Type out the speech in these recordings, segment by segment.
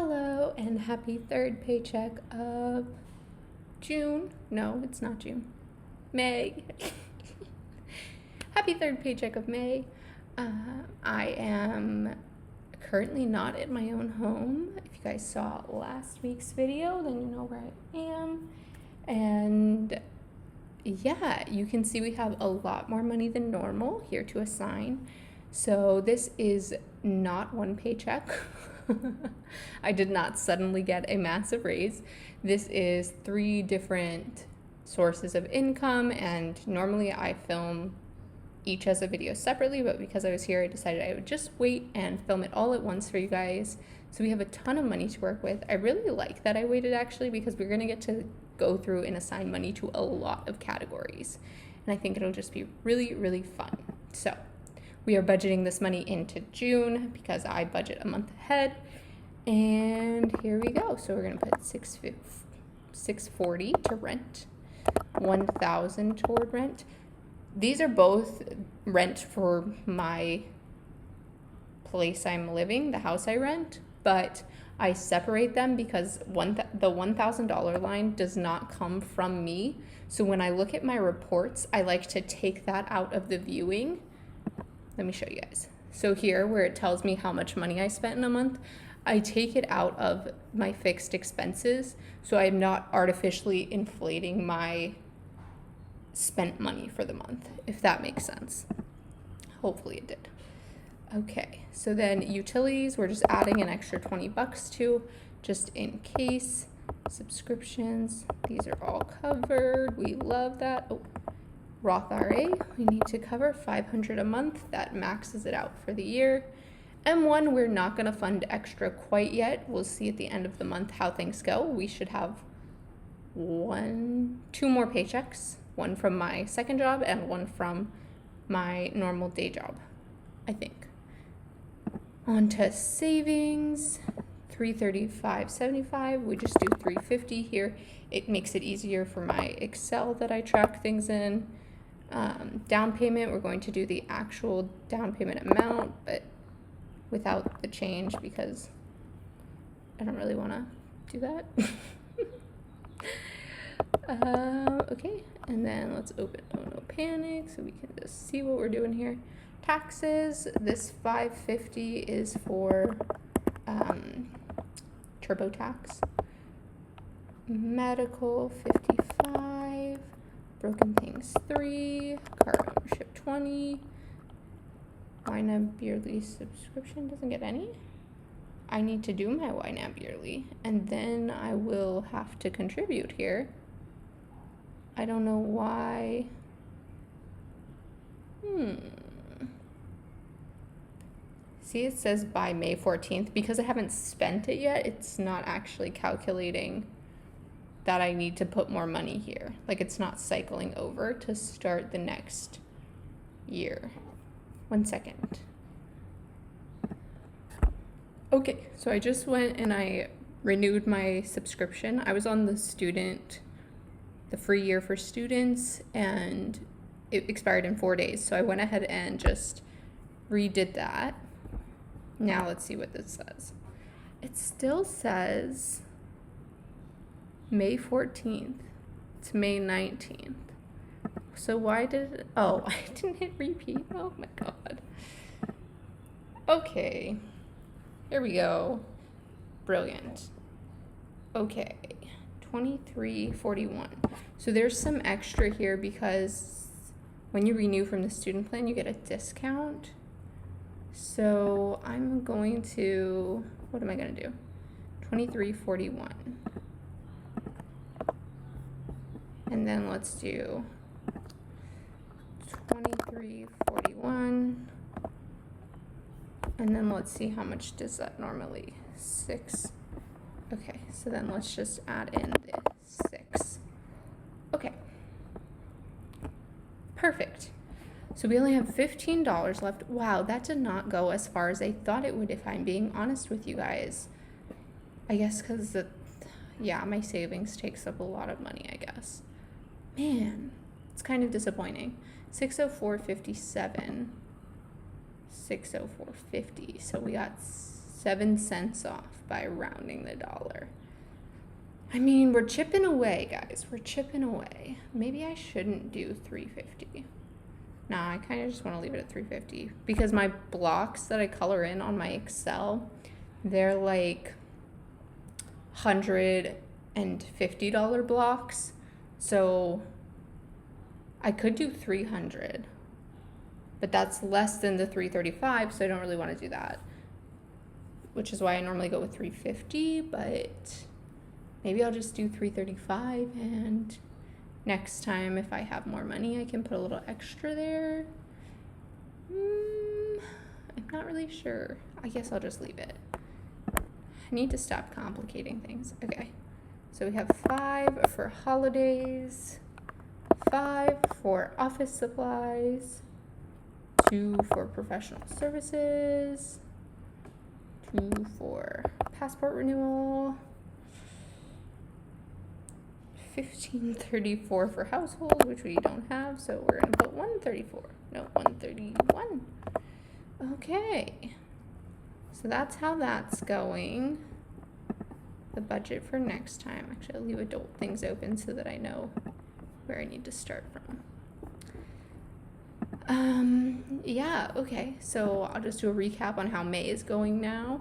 Hello and happy third paycheck of June. No, it's not June. May. Happy third paycheck of May. I am currently not at my own home. If you guys saw last week's video, then you know where I am. And yeah, you can see we have a lot more money than normal here to assign. So this is not one paycheck. I did not suddenly get a massive raise. This is 3 different sources of income, and normally I film each as a video separately, but because I was here, I decided I would just wait and film it all at once for you guys. So we have a ton of money to work with. I really like that I waited actually, because we're gonna get to go through and assign money to a lot of categories. And I think it'll just be really, really fun. So we are budgeting this money into June because I budget a month ahead. And here we go. So we're gonna put $640 to rent, $1,000 toward rent. These are both rent for my place I'm living, the house I rent, but I separate them because the $1,000 line does not come from me. So when I look at my reports, I like to take that out of the viewing. Let me show you guys. So here, where it tells me how much money I spent in a month, I take it out of my fixed expenses, so I'm not artificially inflating my spent money for the month, if that makes sense. Hopefully it did. Okay, so then utilities, we're just adding an extra $20 to, just in case. Subscriptions, these are all covered. We love that. Oh, Roth IRA, we need to cover $500 a month. That maxes it out for the year. M1, we're not going to fund extra quite yet. We'll see at the end of the month how things go. We should have 2 more paychecks, one from my second job and one from my normal day job, I think. On to savings, $335.75. We just do $350 here. It makes it easier for my Excel that I track things in. Down payment, we're going to do the actual down payment amount, but without the change because I don't really want to do that. Okay, and then let's open no panic so we can just see what we're doing here. Taxes, this $550 is for TurboTax. Medical, $55. Broken things, 3. Car ownership, 20. YNAB yearly subscription doesn't get any. I need to do my YNAB yearly, and then I will have to contribute here. I don't know why. See, it says by May 14th. Because I haven't spent it yet, it's not actually calculating that I need to put more money here. Like, it's not cycling over to start the next year. 1 second. Okay, so I just went and I renewed my subscription. I was on the free year for students, and it expired in 4 days. So I went ahead and just redid that. Now let's see what this says. It still says May 14th to May 19th. So why did it, oh, I didn't hit repeat. Oh my God. Okay, here we go. Brilliant. Okay, 2341. So there's some extra here because when you renew from the student plan, you get a discount. So I'm going to, what am I gonna do? 2341. And then let's do 2341. And then let's see how much does that normally, 6. Okay, so then let's just add in the 6. Okay, perfect. So we only have $15 left. Wow, that did not go as far as I thought it would, if I'm being honest with you guys. I guess because my savings takes up a lot of money, I guess. Man, it's kind of disappointing. 604.57, 604.50. So we got 7 cents off by rounding the dollar. I mean, we're chipping away, guys. We're chipping away. Maybe I shouldn't do $3.50. Nah, I kind of just want to leave it at $3.50 because my blocks that I color in on my Excel, they're like $150 blocks. So I could do 300, but that's less than the 335, so I don't really want to do that, which is why I normally go with 350, but maybe I'll just do 335, and next time if I have more money, I can put a little extra there. I'm not really sure. I guess I'll just leave it. I need to stop complicating things. Okay, so we have 5 for holidays, 5 for office supplies, 2 for professional services, 2 for passport renewal, $15.34 for household, which we don't have, so we're gonna put $131. Okay, so that's how that's going. The budget for next time. Actually, I'll leave adult things open so that I know where I need to start from. Yeah, okay, so I'll just do a recap on how May is going now.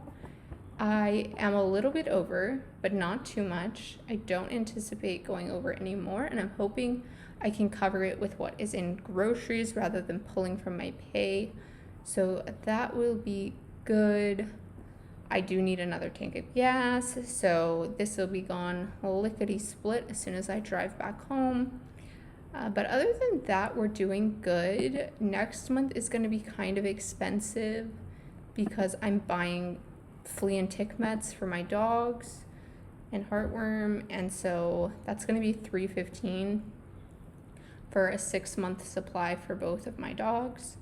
I am a little bit over, but not too much. I don't anticipate going over anymore, and I'm hoping I can cover it with what is in groceries rather than pulling from my pay. So that will be good. I do need another tank of gas, so this will be gone lickety split as soon as I drive back home. But other than that, we're doing good. Next month is going to be kind of expensive because I'm buying flea and tick meds for my dogs and heartworm, and so that's going to be $3.15 for a 6-month supply for both of my dogs.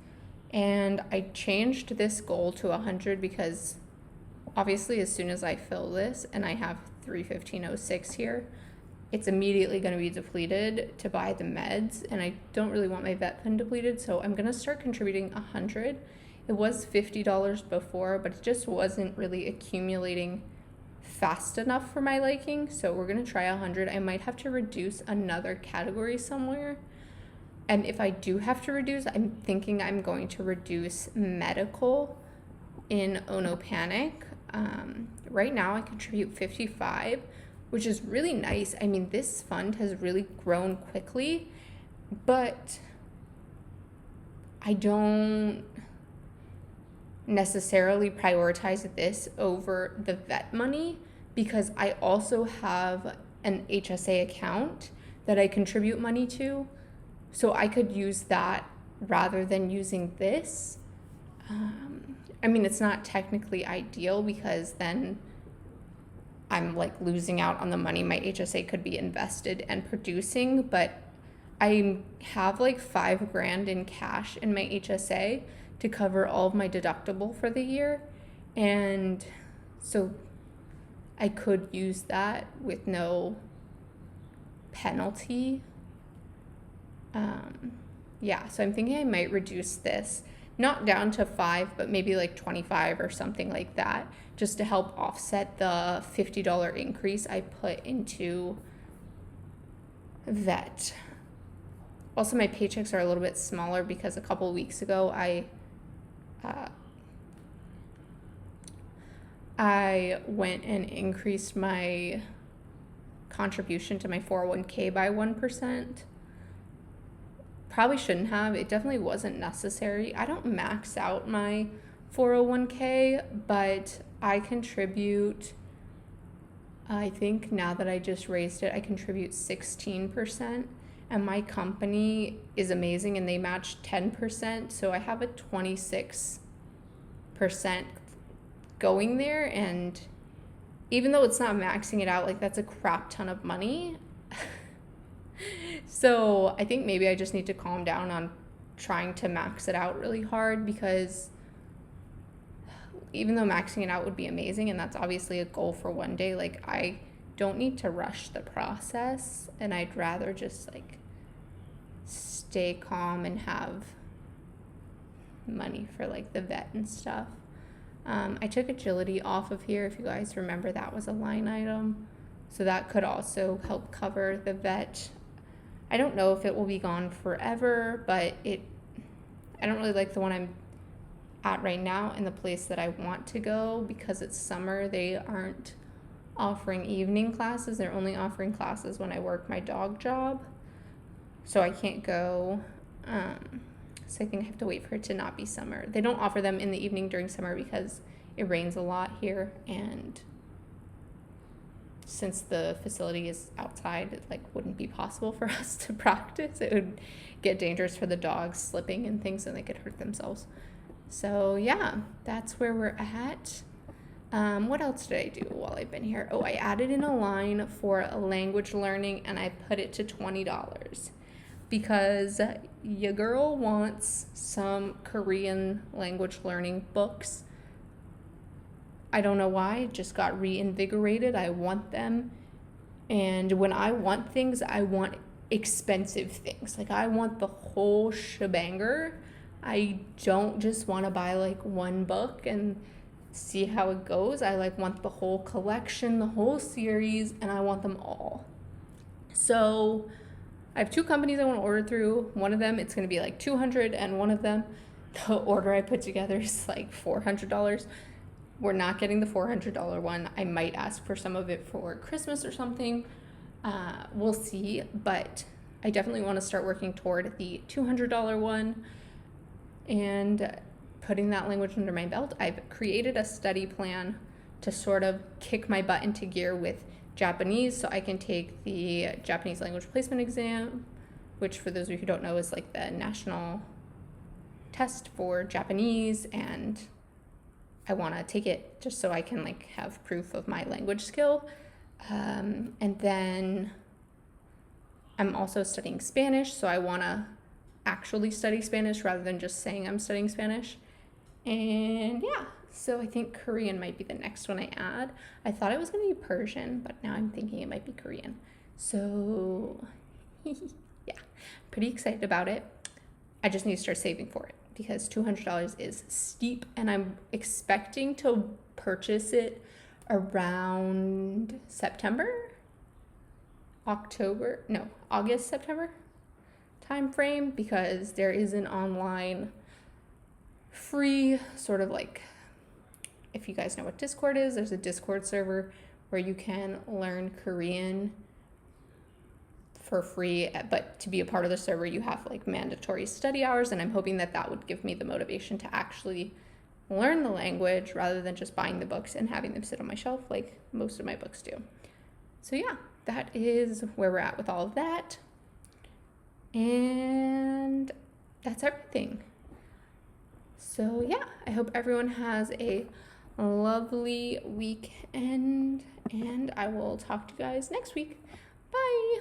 And I changed this goal to 100 because obviously as soon as I fill this and I have $315.06 here, it's immediately going to be depleted to buy the meds, and I don't really want my vet fund depleted, so I'm going to start contributing 100. It was $50 before, but it just wasn't really accumulating fast enough for my liking, so we're going to try 100. I might have to reduce another category somewhere, and if I do have to reduce, I'm thinking I'm going to reduce medical in Ono Panic. Right now I contribute 55, which is really nice. I mean, this fund has really grown quickly, but I don't necessarily prioritize this over the vet money because I also have an HSA account that I contribute money to, so I could use that rather than using this. I mean, it's not technically ideal because then I'm like losing out on the money my HSA could be invested and producing, but I have like $5,000 in cash in my HSA to cover all of my deductible for the year, and so I could use that with no penalty. Yeah, so I'm thinking I might reduce this, not down to 5, but maybe like 25 or something like that, just to help offset the $50 increase I put into vet. Also, my paychecks are a little bit smaller because a couple weeks ago I went and increased my contribution to my 401k by 1%. Probably shouldn't have. It definitely wasn't necessary. I don't max out my 401k, but I contribute, I think now that I just raised it, I contribute 16%, and my company is amazing and they match 10%, so I have a 26% going there, and even though it's not maxing it out, like that's a crap ton of money. So I think maybe I just need to calm down on trying to max it out really hard, because even though maxing it out would be amazing, and that's obviously a goal for one day, like I don't need to rush the process, and I'd rather just like stay calm and have money for like the vet and stuff. I took agility off of here. If you guys remember, that was a line item. So that could also help cover the vet. I don't know if it will be gone forever, but I don't really like the one I'm at right now and the place that I want to go because it's summer. They aren't offering evening classes. They're only offering classes when I work my dog job. So I can't go. So I think I have to wait for it to not be summer. They don't offer them in the evening during summer because it rains a lot here, and since the facility is outside, it wouldn't be possible for us to practice. It would get dangerous for the dogs slipping and things, and they could hurt themselves. So yeah, that's where we're at. What else did I do while I've been here? Oh, I added in a line for language learning, and I put it to $20 because your girl wants some Korean language learning books. I don't know why, it just got reinvigorated. I want them. And when I want things, I want expensive things. I want the whole shebanger. I don't just want to buy one book and see how it goes. I want the whole collection, the whole series, and I want them all. So I have 2 companies I want to order through. One of them, it's going to be $200, and one of them, the order I put together is $400. We're not getting the $400 one. I might ask for some of it for Christmas or something. We'll see, but I definitely want to start working toward the $200 one and putting that language under my belt. I've created a study plan to sort of kick my butt into gear with Japanese so I can take the Japanese language placement exam, which for those of you who don't know is the national test for Japanese, and I want to take it just so I can have proof of my language skill. And then I'm also studying Spanish, so I want to actually study Spanish rather than just saying I'm studying Spanish. And yeah, so I think Korean might be the next one I add. I thought it was going to be Persian, but now I'm thinking it might be Korean. So yeah, pretty excited about it. I just need to start saving for it because $200 is steep, and I'm expecting to purchase it around August, September time frame, because there is an online free sort of if you guys know what Discord is, there's a Discord server where you can learn Korean for free, but to be a part of the server you have mandatory study hours, and I'm hoping that would give me the motivation to actually learn the language rather than just buying the books and having them sit on my shelf like most of my books do. So yeah, that is where we're at with all of that, and that's everything. So yeah, I hope everyone has a lovely weekend, and I will talk to you guys next week. Bye!